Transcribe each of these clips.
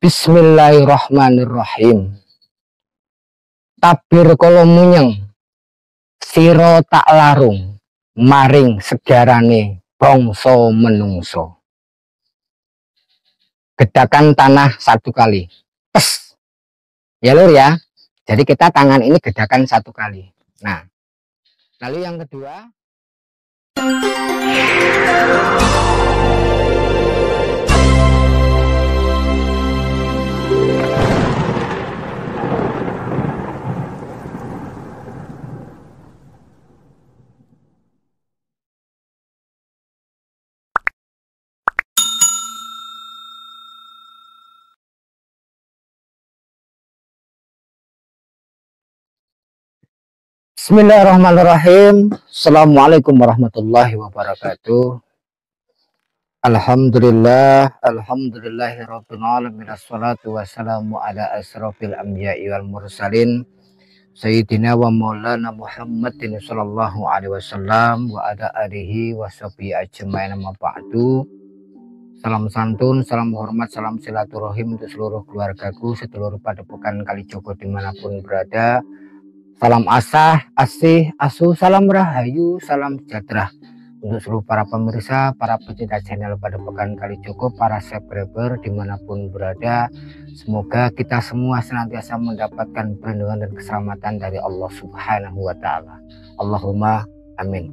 Bismillahirrahmanirrahim. Tabir kala munyeng, sira tak larung maring segarane bangsa menungso. Gedakan tanah satu kali. Pes. Ya lur ya. Jadi kita tangan ini gedakan satu kali. Nah, lalu yang kedua. Bismillahirrahmanirrahim. Assalamualaikum warahmatullahi wabarakatuh. Alhamdulillahirabbil alamin. Assalatu wassalamu ala asrofil anbiya'i wal mursalin sayyidina wa maulana Muhammadin sallallahu alaihi wasallam wa ala alihi washabihi ajmain, amma ba'du. Salam santun, salam hormat, salam silaturahim untuk seluruh keluargaku sedulur padepokan Kalijogo dimanapun berada. Salam asah, asih, asuh, salam rahayu, salam sejahtera untuk seluruh para pemirsa, para pecinta channel Padepokan Kalijogo, para subscriber dimanapun berada. Semoga kita semua senantiasa mendapatkan perlindungan dan keselamatan dari Allah Subhanahu wa Ta'ala. Allahumma amin.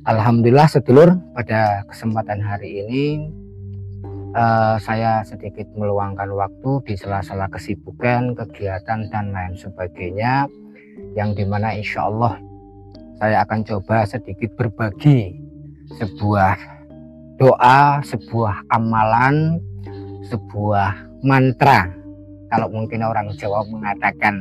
Alhamdulillah sedulur, pada kesempatan hari ini saya sedikit meluangkan waktu di sela-sela kesibukan, kegiatan dan lain sebagainya, yang dimana insya Allah saya akan coba sedikit berbagi sebuah doa, sebuah amalan, sebuah mantra kalau mungkin orang Jawa mengatakan,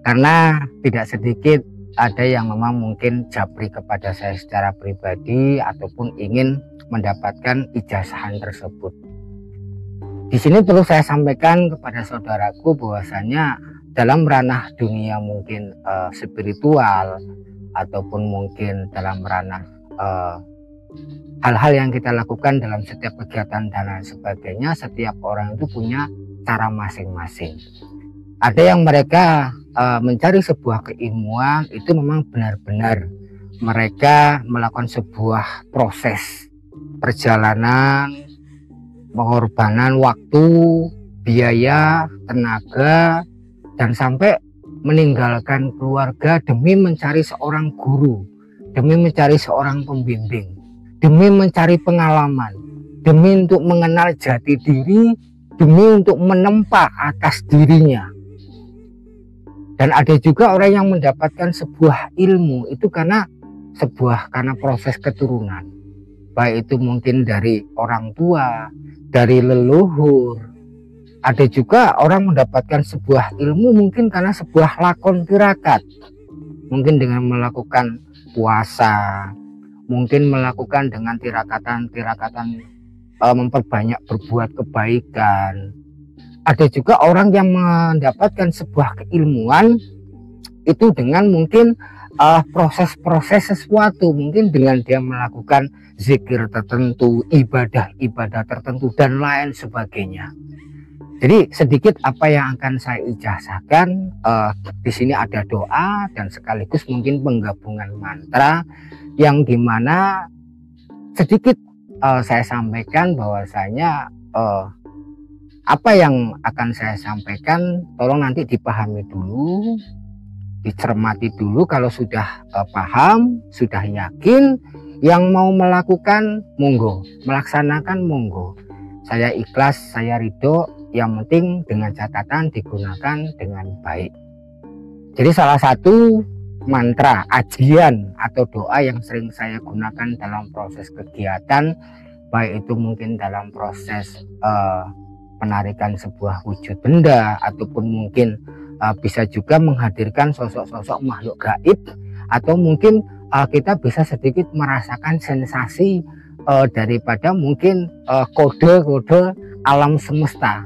karena tidak sedikit ada yang memang mungkin japri kepada saya secara pribadi ataupun ingin mendapatkan ijazahan tersebut. Di sini perlu saya sampaikan kepada saudaraku bahwasanya dalam ranah dunia mungkin spiritual ataupun mungkin dalam ranah hal-hal yang kita lakukan dalam setiap kegiatan dan lain sebagainya, setiap orang itu punya cara masing-masing. Ada yang mereka mencari sebuah keilmuan itu memang benar-benar mereka melakukan sebuah proses perjalanan, pengorbanan waktu, biaya, tenaga, dan sampai meninggalkan keluarga demi mencari seorang guru, demi mencari seorang pembimbing, demi mencari pengalaman, demi untuk mengenal jati diri, demi untuk menempa atas dirinya. Dan ada juga orang yang mendapatkan sebuah ilmu itu karena proses keturunan, baik itu mungkin dari orang tua, dari leluhur. Ada juga orang mendapatkan sebuah ilmu mungkin karena sebuah lakon tirakat, mungkin dengan melakukan puasa, mungkin melakukan dengan tirakatan memperbanyak berbuat kebaikan. Ada juga orang yang mendapatkan sebuah keilmuan itu dengan mungkin proses-proses sesuatu, mungkin dengan dia melakukan zikir tertentu, ibadah-ibadah tertentu dan lain sebagainya. Jadi sedikit apa yang akan saya ijazahkan, di sini ada doa dan sekaligus mungkin penggabungan mantra yang dimana sedikit saya sampaikan bahwasanya apa yang akan saya sampaikan tolong nanti dipahami dulu, dicermati dulu. Kalau sudah paham, sudah yakin, yang mau melakukan monggo, melaksanakan monggo. Saya ikhlas, saya ridho. Yang penting dengan catatan digunakan dengan baik. Jadi salah satu mantra, ajian atau doa yang sering saya gunakan dalam proses kegiatan, baik itu mungkin dalam proses penarikan sebuah wujud benda ataupun mungkin bisa juga menghadirkan sosok-sosok makhluk gaib, atau mungkin kita bisa sedikit merasakan sensasi daripada mungkin kode-kode alam semesta.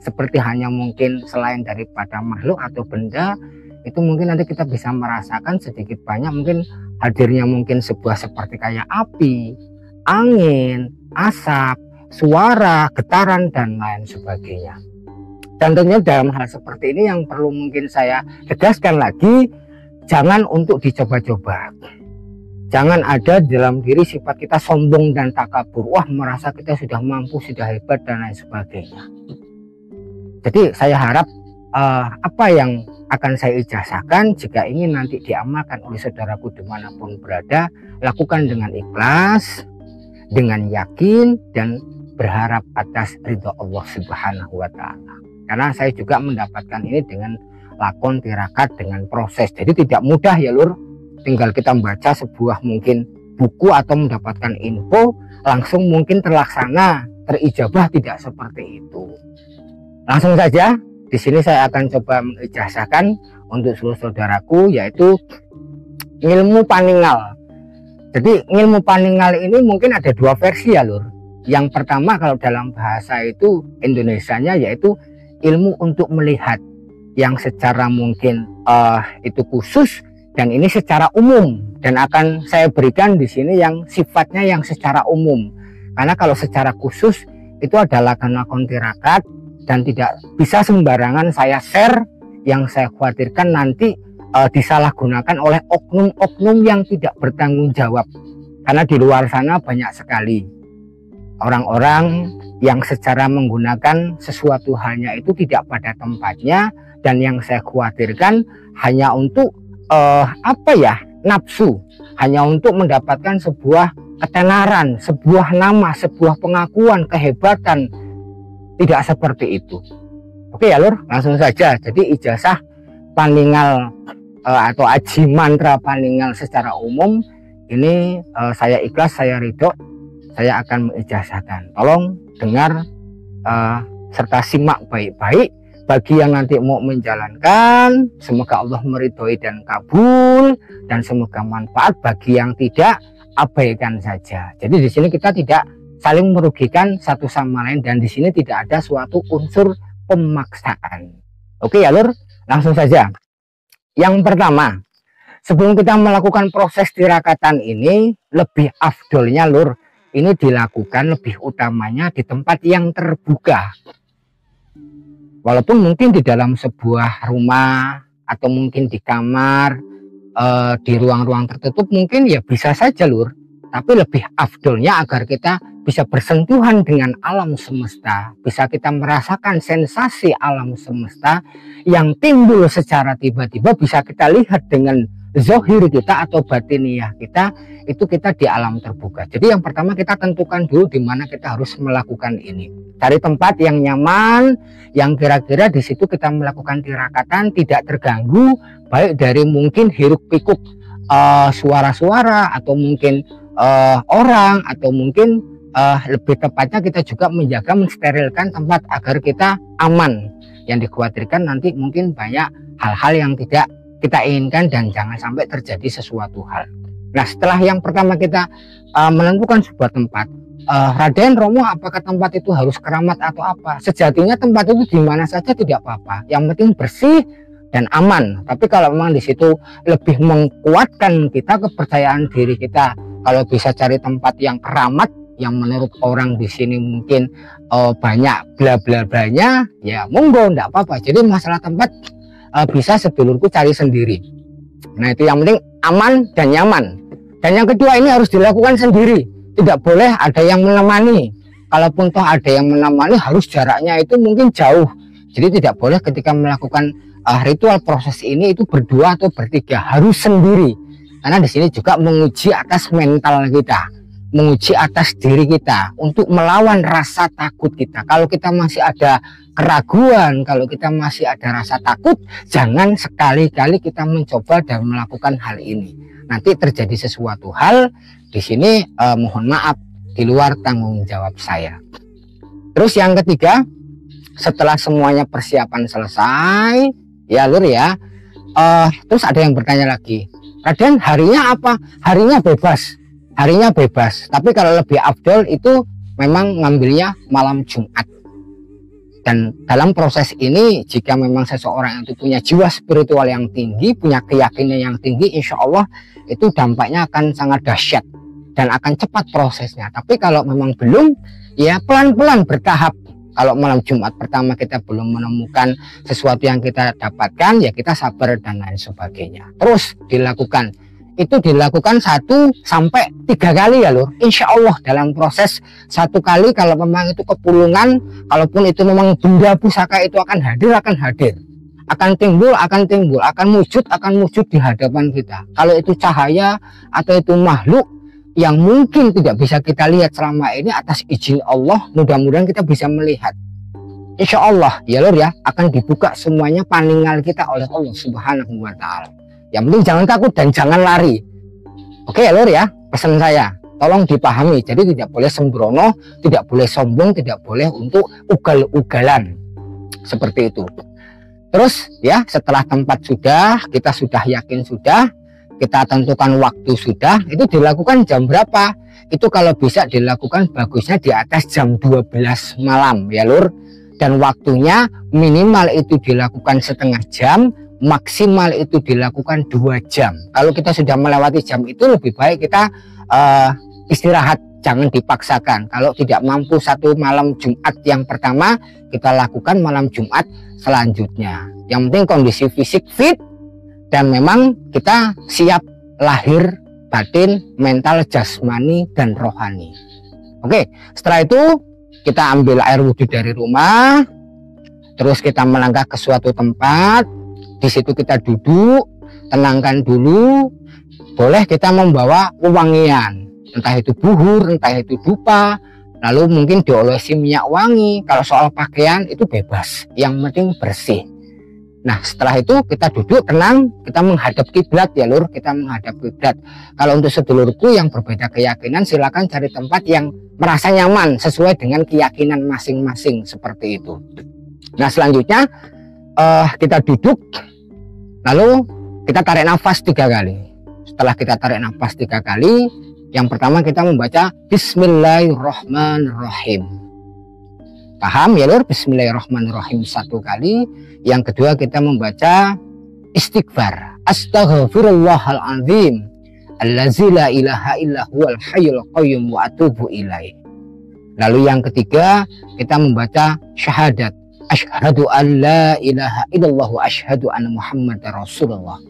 Seperti hanya mungkin selain daripada makhluk atau benda, itu mungkin nanti kita bisa merasakan sedikit banyak mungkin hadirnya mungkin sebuah seperti kayak api, angin, asap, suara, getaran, dan lain sebagainya. Dan tentunya dalam hal seperti ini yang perlu mungkin saya tegaskan lagi, jangan untuk dicoba-coba. Jangan ada dalam diri sifat kita sombong dan takabur, wah merasa kita sudah mampu, sudah hebat, dan lain sebagainya. Jadi saya harap apa yang akan saya ijazahkan, jika ingin nanti diamalkan oleh saudaraku dimanapun berada, lakukan dengan ikhlas, dengan yakin, dan berharap atas ridho Allah Subhanahu wa Ta'ala. Karena saya juga mendapatkan ini dengan lakon tirakat, dengan proses. Jadi tidak mudah ya lur, tinggal kita membaca sebuah mungkin buku atau mendapatkan info langsung mungkin terlaksana, terijabah, tidak seperti itu. Langsung saja di sini saya akan coba mengijazahkan untuk seluruh saudaraku, yaitu ilmu paningal. Jadi ilmu paningal ini mungkin ada dua versi ya lur. Yang pertama kalau dalam bahasa itu Indonesianya yaitu ilmu untuk melihat, yang secara mungkin itu khusus, dan ini secara umum, dan akan saya berikan di sini yang sifatnya yang secara umum. Karena kalau secara khusus itu adalah lakon tirakat dan tidak bisa sembarangan saya share, yang saya khawatirkan nanti disalahgunakan oleh oknum-oknum yang tidak bertanggung jawab. Karena di luar sana banyak sekali orang-orang yang secara menggunakan sesuatu halnya itu tidak pada tempatnya, dan yang saya khawatirkan hanya untuk nafsu, hanya untuk mendapatkan sebuah ketenaran, sebuah nama, sebuah pengakuan, kehebatan. Tidak seperti itu. Oke ya lur, langsung saja. Jadi ijazah paningal atau aji mantra paningal secara umum ini saya ikhlas, saya ridho, saya akan mengijazahkan. Tolong dengar serta simak baik-baik. Bagi yang nanti mau menjalankan, semoga Allah meridhoi dan kabul, dan semoga manfaat. Bagi yang tidak, abaikan saja. Jadi di sini kita tidak saling merugikan satu sama lain, dan di sini tidak ada suatu unsur pemaksaan. Oke ya lur, langsung saja. Yang pertama, sebelum kita melakukan proses tirakatan ini, lebih afdolnya lur, ini dilakukan lebih utamanya di tempat yang terbuka. Walaupun mungkin di dalam sebuah rumah atau mungkin di kamar, di ruang-ruang tertutup mungkin ya bisa saja lur. Tapi lebih afdolnya agar kita bisa bersentuhan dengan alam semesta, bisa kita merasakan sensasi alam semesta yang timbul secara tiba-tiba, bisa kita lihat dengan zohir kita atau batiniah kita, itu kita di alam terbuka. Jadi yang pertama kita tentukan dulu di mana kita harus melakukan ini. Cari tempat yang nyaman, yang kira-kira di situ kita melakukan tirakatan tidak terganggu, baik dari mungkin hiruk pikuk suara-suara, atau mungkin orang, atau mungkin lebih tepatnya kita juga menjaga mensterilkan tempat agar kita aman. Yang dikhawatirkan nanti mungkin banyak hal-hal yang tidak kita inginkan dan jangan sampai terjadi sesuatu hal. Nah, setelah yang pertama kita menentukan sebuah tempat, Raden Romo, apakah tempat itu harus keramat atau apa? Sejatinya tempat itu di mana saja tidak apa-apa, yang penting bersih dan aman. Tapi kalau memang di situ lebih menguatkan kita, kepercayaan diri kita, kalau bisa cari tempat yang keramat, yang menurut orang di sini mungkin banyak bla bla blanya, ya monggo, enggak apa-apa. Jadi masalah tempat bisa sedulurku cari sendiri. Nah, itu yang penting aman dan nyaman. Dan yang kedua, ini harus dilakukan sendiri, tidak boleh ada yang menemani. Kalaupun toh ada yang menemani, harus jaraknya itu mungkin jauh. Jadi tidak boleh ketika melakukan ritual proses ini itu berdua atau bertiga, harus sendiri. Karena di sini juga menguji atas mental kita, menguji atas diri kita untuk melawan rasa takut kita. Kalau kita masih ada keraguan, kalau kita masih ada rasa takut, jangan sekali-kali kita mencoba dan melakukan hal ini. Nanti terjadi sesuatu hal di sini, mohon maaf, di luar tanggung jawab saya. Terus yang ketiga, setelah semuanya persiapan selesai, ya lur ya, terus ada yang bertanya lagi, Raden, harinya apa? Harinya bebas. Harinya bebas, tapi kalau lebih afdol itu memang ngambilnya malam Jumat. Dan dalam proses ini, jika memang seseorang itu punya jiwa spiritual yang tinggi, punya keyakinan yang tinggi, insya Allah itu dampaknya akan sangat dahsyat. dan akan cepat prosesnya. Tapi kalau memang belum, ya pelan-pelan bertahap. Kalau malam Jumat pertama kita belum menemukan sesuatu yang kita dapatkan, ya kita sabar dan lain sebagainya. Terus dilakukan. Itu dilakukan 1 sampai 3 kali ya lur. Insya Allah dalam proses 1 kali, kalau memang itu kepulungan, kalaupun itu memang benda pusaka itu akan hadir, akan timbul, akan wujud di hadapan kita. Kalau itu cahaya atau itu makhluk yang mungkin tidak bisa kita lihat selama ini, atas izin Allah mudah-mudahan kita bisa melihat. Insya Allah ya lur ya, akan dibuka semuanya paningal kita oleh Allah Subhanahu wa Ta'ala. Yang penting jangan takut dan jangan lari. Oke ya lur ya, pesan saya tolong dipahami. Jadi tidak boleh sembrono, tidak boleh sombong, tidak boleh untuk ugal-ugalan seperti itu. Terus ya, setelah tempat sudah, kita sudah yakin sudah, kita tentukan waktu sudah, itu dilakukan jam berapa? Itu kalau bisa dilakukan bagusnya di atas jam 12 malam ya lur. Dan waktunya minimal itu dilakukan setengah jam, maksimal itu dilakukan 2 jam. Kalau kita sudah melewati jam itu, lebih baik kita istirahat, jangan dipaksakan. Kalau tidak mampu 1 malam Jumat yang pertama, kita lakukan malam Jumat selanjutnya. Yang penting kondisi fisik fit, dan memang kita siap lahir, batin, mental, jasmani, dan rohani. Oke, setelah itu kita ambil air wudhu dari rumah, terus kita melangkah ke suatu tempat. Di situ kita duduk, tenangkan dulu. Boleh kita membawa wewangian, entah itu buhur, entah itu dupa, lalu mungkin diolesi minyak wangi. Kalau soal pakaian itu bebas, yang penting bersih. Nah setelah itu kita duduk tenang, kita menghadap kiblat ya lur, kita menghadap kiblat. Kalau untuk sedulurku yang berbeda keyakinan, silakan cari tempat yang merasa nyaman sesuai dengan keyakinan masing-masing seperti itu. Nah selanjutnya kita duduk, lalu kita tarik nafas 3 kali. Setelah kita tarik nafas 3 kali, yang pertama kita membaca Bismillahirrahmanirrahim. Paham ya lur? Bismillahirrahmanirrahim 1 kali. Yang kedua kita membaca istighfar, Astaghfirullahaladzim allazi la ilaha illa huwal hayyul qayyum wa atubu ilaih. Lalu yang ketiga kita membaca syahadat, asyhadu an la ilaha illallah wa asyhadu anna muhammadar rasulullah.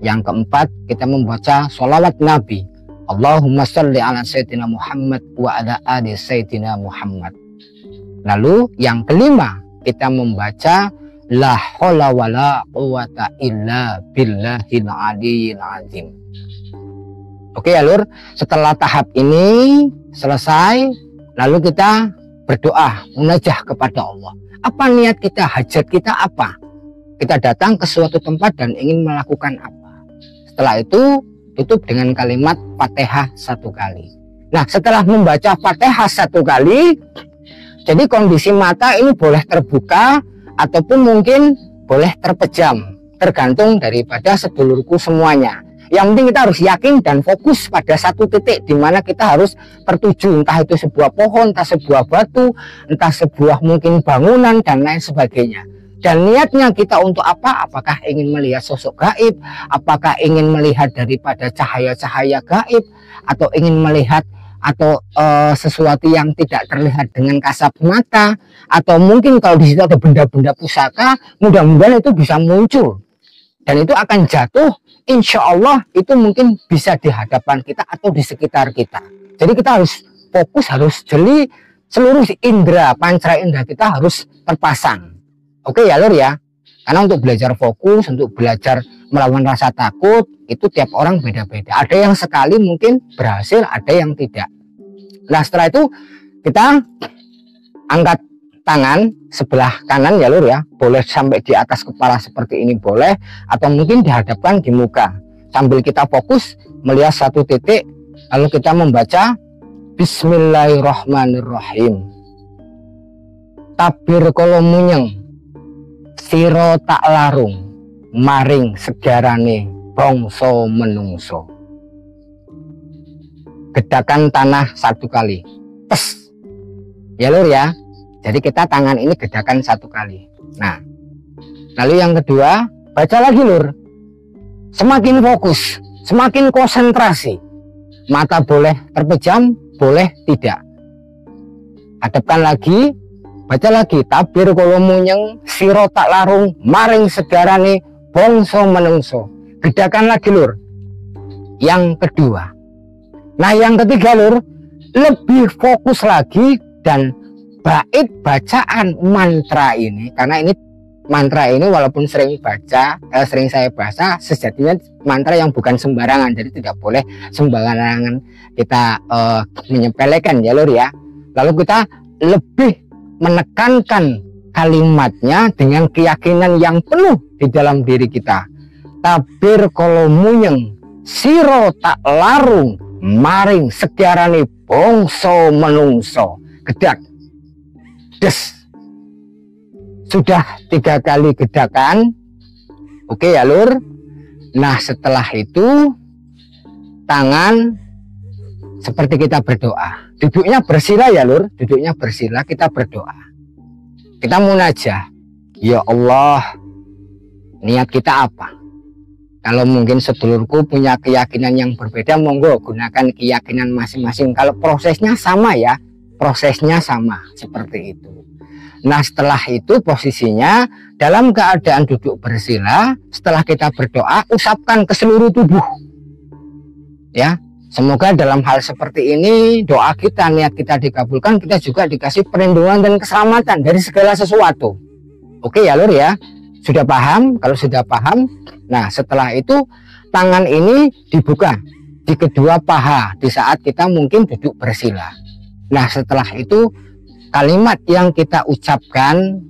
Yang keempat kita membaca sholawat nabi, Allahumma sholli ala sayyidina Muhammad wa ala ali sayyidina Muhammad. Lalu yang kelima kita membaca la haula wala quwata illa billahil aliyyil azim. Oke ya lur, setelah tahap ini selesai, lalu kita berdoa, munajah kepada Allah. Apa niat kita, hajat kita apa? Kita datang ke suatu tempat dan ingin melakukan apa? Setelah itu tutup dengan kalimat Fatihah 1 kali. Nah setelah membaca Fatihah 1 kali, jadi kondisi mata ini boleh terbuka ataupun mungkin boleh terpejam, tergantung daripada sedulurku semuanya. Yang penting kita harus yakin dan fokus pada satu titik di mana kita harus tertuju, entah itu sebuah pohon, entah sebuah batu, entah sebuah mungkin bangunan dan lain sebagainya. Dan niatnya kita untuk apa? Apakah ingin melihat sosok gaib, apakah ingin melihat daripada cahaya-cahaya gaib, atau ingin melihat atau sesuatu yang tidak terlihat dengan kasat mata, atau mungkin kalau di situ ada benda-benda pusaka, mudah-mudahan itu bisa muncul dan itu akan jatuh, insya Allah itu mungkin bisa di hadapan kita atau di sekitar kita. Jadi kita harus fokus, harus jeli, seluruh indera, panca indera kita harus terpasang. Oke ya lur ya, karena untuk belajar fokus, untuk belajar melawan rasa takut, itu tiap orang beda-beda. Ada yang sekali mungkin berhasil, ada yang tidak. Nah setelah itu kita angkat tangan sebelah kanan ya lur ya, boleh sampai di atas kepala seperti ini boleh, atau mungkin dihadapkan di muka sambil kita fokus melihat satu titik, lalu kita membaca Bismillahirrahmanirrahim. Tabir kolo munyeng, siro tak larung, maring segarane bangsa menungso. Gedakan tanah 1 kali, pes ya lur ya. Jadi kita tangan ini gedakan 1 kali. Nah lalu yang kedua baca lagi lur, semakin fokus, semakin konsentrasi. Mata boleh terpejam, boleh tidak. Hadapkan lagi, baca lagi. Tabir kala munyeng, sira tak larung, maring segarane bangsa menungso. Gedakan lagi lur. Yang kedua. Nah yang ketiga lur, lebih fokus lagi dan bait bacaan mantra ini, karena ini mantra ini walaupun sering sering saya baca, sejatinya mantra yang bukan sembarangan, jadi tidak boleh sembarangan kita menyepelekan ya lur ya. Lalu kita lebih menekankan kalimatnya dengan keyakinan yang penuh di dalam diri kita. Tabir kala munyeng, sira tak larung, maring segarane bangsa menungso. Gedak, des. Sudah 3 kali gedakan. Oke ya lur. Nah setelah itu tangan seperti kita berdoa. Duduknya bersila ya lur. Duduknya bersila, kita berdoa. Kita munajah. Ya Allah, niat kita apa? Kalau mungkin sedulurku punya keyakinan yang berbeda, monggo gunakan keyakinan masing-masing. Kalau prosesnya sama ya, prosesnya sama seperti itu. Nah setelah itu posisinya dalam keadaan duduk bersila, setelah kita berdoa usapkan ke seluruh tubuh ya. Semoga dalam hal seperti ini doa kita, niat kita dikabulkan, kita juga dikasih perlindungan dan keselamatan dari segala sesuatu. Oke ya lur ya, sudah paham? Kalau sudah paham, nah setelah itu tangan ini dibuka di kedua paha di saat kita mungkin duduk bersila. Nah setelah itu kalimat yang kita ucapkan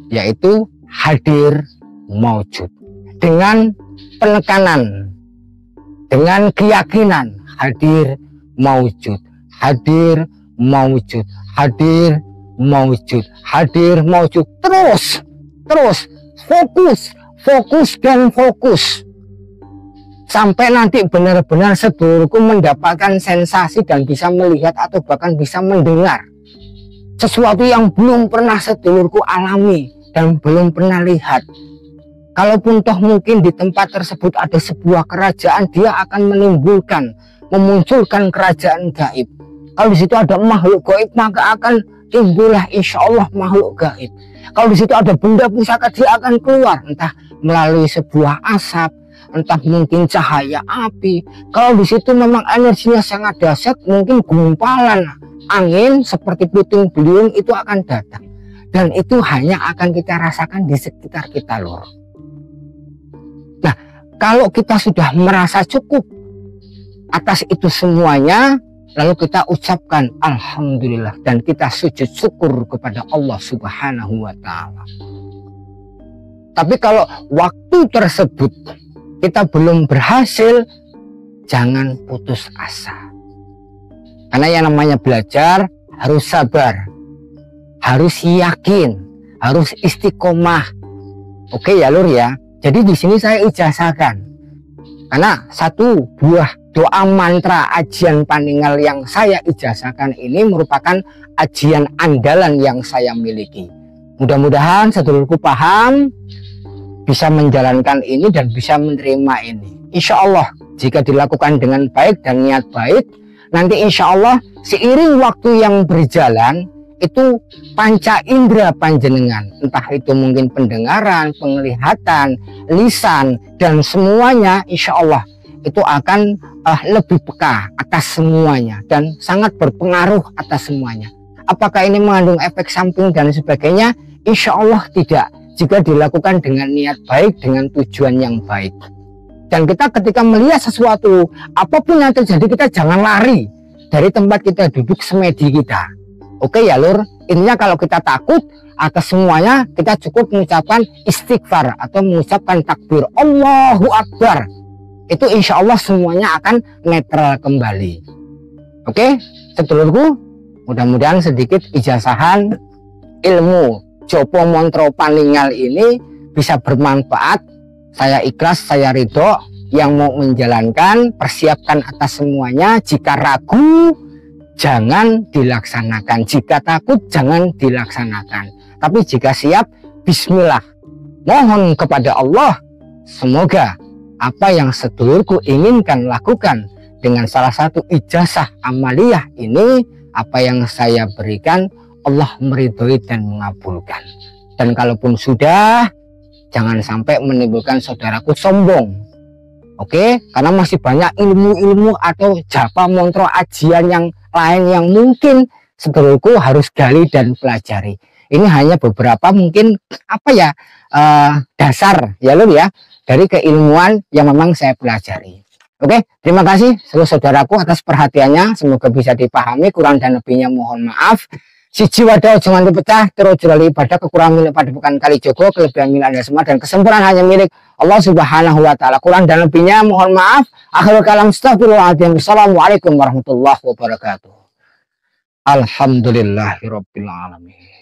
yaitu hadir maujud, dengan penekanan, dengan keyakinan, hadir maujud, hadir maujud, hadir maujud, hadir maujud, terus fokus dan fokus sampai nanti benar-benar sedulurku mendapatkan sensasi dan bisa melihat atau bahkan bisa mendengar sesuatu yang belum pernah sedulurku alami dan belum pernah lihat. Kalaupun toh mungkin di tempat tersebut ada sebuah kerajaan, dia akan memunculkan kerajaan gaib. Kalau di situ ada makhluk gaib, maka akan timbullah insya Allah makhluk gaib. Kalau di situ ada benda pusaka, dia akan keluar entah melalui sebuah asap, entah mungkin cahaya api. Kalau di situ memang energinya sangat dahsyat, mungkin gumpalan angin seperti puting beliung itu akan datang, dan itu hanya akan kita rasakan di sekitar kita lor. Nah kalau kita sudah merasa cukup atas itu semuanya, lalu kita ucapkan alhamdulillah dan kita sujud syukur kepada Allah Subhanahu wa Ta'ala. Tapi kalau waktu tersebut kita belum berhasil, jangan putus asa. Karena yang namanya belajar harus sabar, harus yakin, harus istiqomah. Oke ya lur ya. Jadi di sini saya ijazahkan. Karena satu buah doa mantra ajian paninggal yang saya ijazahkan ini merupakan ajian andalan yang saya miliki. Mudah-mudahan sedulurku paham, bisa menjalankan ini dan bisa menerima ini. Insya Allah jika dilakukan dengan baik dan niat baik, nanti insya Allah seiring waktu yang berjalan itu panca indera panjenengan, entah itu mungkin pendengaran, penglihatan, lisan, dan semuanya insya Allah itu akan lebih peka atas semuanya dan sangat berpengaruh atas semuanya. Apakah ini mengandung efek samping dan sebagainya? Insya Allah tidak, jika dilakukan dengan niat baik, dengan tujuan yang baik. Dan kita ketika melihat sesuatu, apapun yang terjadi, kita jangan lari dari tempat kita duduk semedi kita. Oke ya lur, intinya kalau kita takut atas semuanya, kita cukup mengucapkan istighfar atau mengucapkan takbir Allahu Akbar. Itu insya Allah semuanya akan netral kembali. Oke, sedulurku, mudah-mudahan sedikit ijazahan ilmu Jopo Montro Paninggal ini bisa bermanfaat. Saya ikhlas, saya ridho. Yang mau menjalankan, persiapkan atas semuanya. Jika ragu, jangan dilaksanakan. Jika takut, jangan dilaksanakan. Tapi jika siap, bismillah. Mohon kepada Allah, semoga apa yang sedulurku inginkan lakukan dengan salah satu ijazah amaliyah ini, apa yang saya berikan Allah meridhoi dan mengabulkan. Dan kalaupun sudah, jangan sampai menimbulkan saudaraku sombong. Oke, karena masih banyak ilmu-ilmu atau japa montro ajian yang lain yang mungkin saudaraku harus gali dan pelajari. Ini hanya beberapa mungkin apa ya, dasar ya Lur ya, dari keilmuan yang memang saya pelajari. Oke, terima kasih seluruh saudaraku atas perhatiannya. Semoga bisa dipahami, kurang dan lebihnya mohon maaf. Siji wadah jangan dipecah, terus jurali ibadah kekurangan milik pada bukan kali jogo, kelebihan milik Anda semua dan kesempurnaan hanya milik Allah Subhanahu wa taala. Kurang dan lebihnya mohon maaf. Akhirul kalam astagfirullahaladzim. Assalamualaikum warahmatullahi wabarakatuh. Alhamdulillahirabbil alamin.